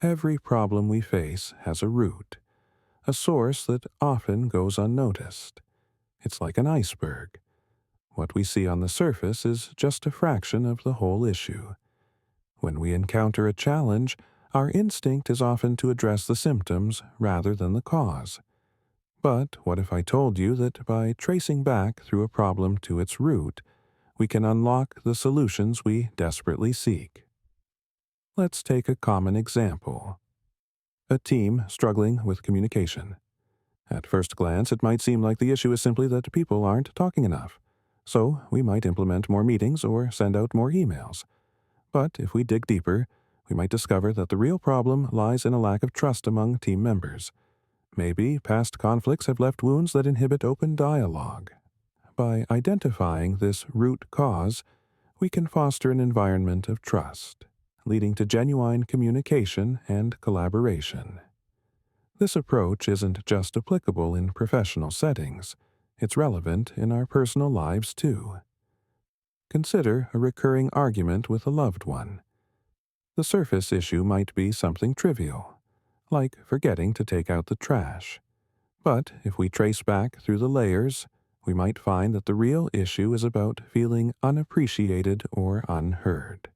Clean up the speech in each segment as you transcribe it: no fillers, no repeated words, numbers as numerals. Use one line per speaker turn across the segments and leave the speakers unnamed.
Every problem we face has a root, a source that often goes unnoticed. It's like an iceberg. What we see on the surface is just a fraction of the whole issue. When we encounter a challenge, our instinct is often to address the symptoms rather than the cause. But what if I told you that by tracing back through a problem to its root, we can unlock the solutions we desperately seek? Let's take a common example. A team struggling with communication. At first glance, it might seem like the issue is simply that people aren't talking enough. So we might implement more meetings or send out more emails. But if we dig deeper, we might discover that the real problem lies in a lack of trust among team members. Maybe past conflicts have left wounds that inhibit open dialogue. By identifying this root cause, we can foster an environment of trust, leading to genuine communication and collaboration. This approach isn't just applicable in professional settings, it's relevant in our personal lives too. Consider a recurring argument with a loved one. The surface issue might be something trivial, like forgetting to take out the trash. But if we trace back through the layers, we might find that the real issue is about feeling unappreciated or unheard.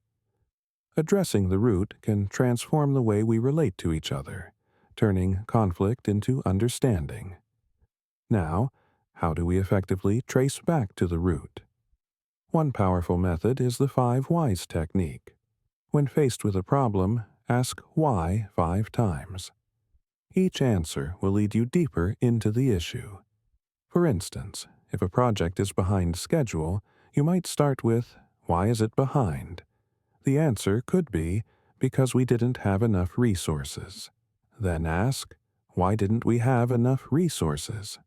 Addressing the root can transform the way we relate to each other, turning conflict into understanding. Now, how do we effectively trace back to the root? One powerful method is the 5 whys technique. When faced with a problem, ask why 5 times. Each answer will lead you deeper into the issue. For instance, if a project is behind schedule, you might start with, why is it behind? The answer could be, because we didn't have enough resources. Then ask, why didn't we have enough resources?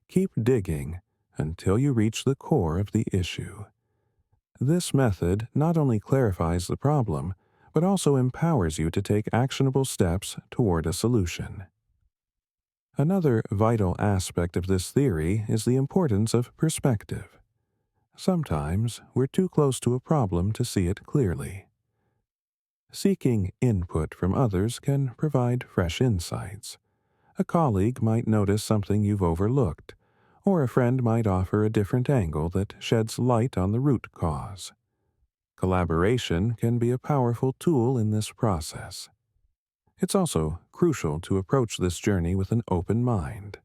Keep digging until you reach the core of the issue. This method not only clarifies the problem, but also empowers you to take actionable steps toward a solution. Another vital aspect of this theory is the importance of perspective. Sometimes we're too close to a problem to see it clearly. Seeking input from others can provide fresh insights. A colleague might notice something you've overlooked, or a friend might offer a different angle that sheds light on the root cause. Collaboration can be a powerful tool in this process. It's also crucial to approach this journey with an open mind.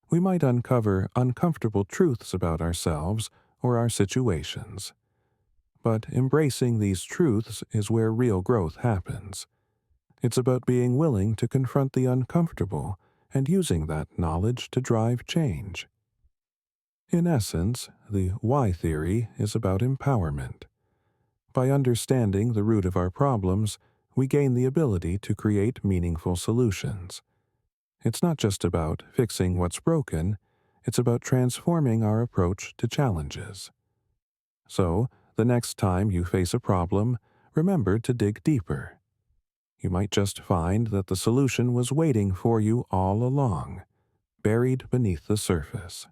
We might uncover uncomfortable truths about ourselves or our situations. But embracing these truths is where real growth happens. It's about being willing to confront the uncomfortable and using that knowledge to drive change. In essence, the why theory is about empowerment. By understanding the root of our problems, we gain the ability to create meaningful solutions. It's not just about fixing what's broken, it's about transforming our approach to challenges. So, the next time you face a problem, remember to dig deeper. You might just find that the solution was waiting for you all along, buried beneath the surface.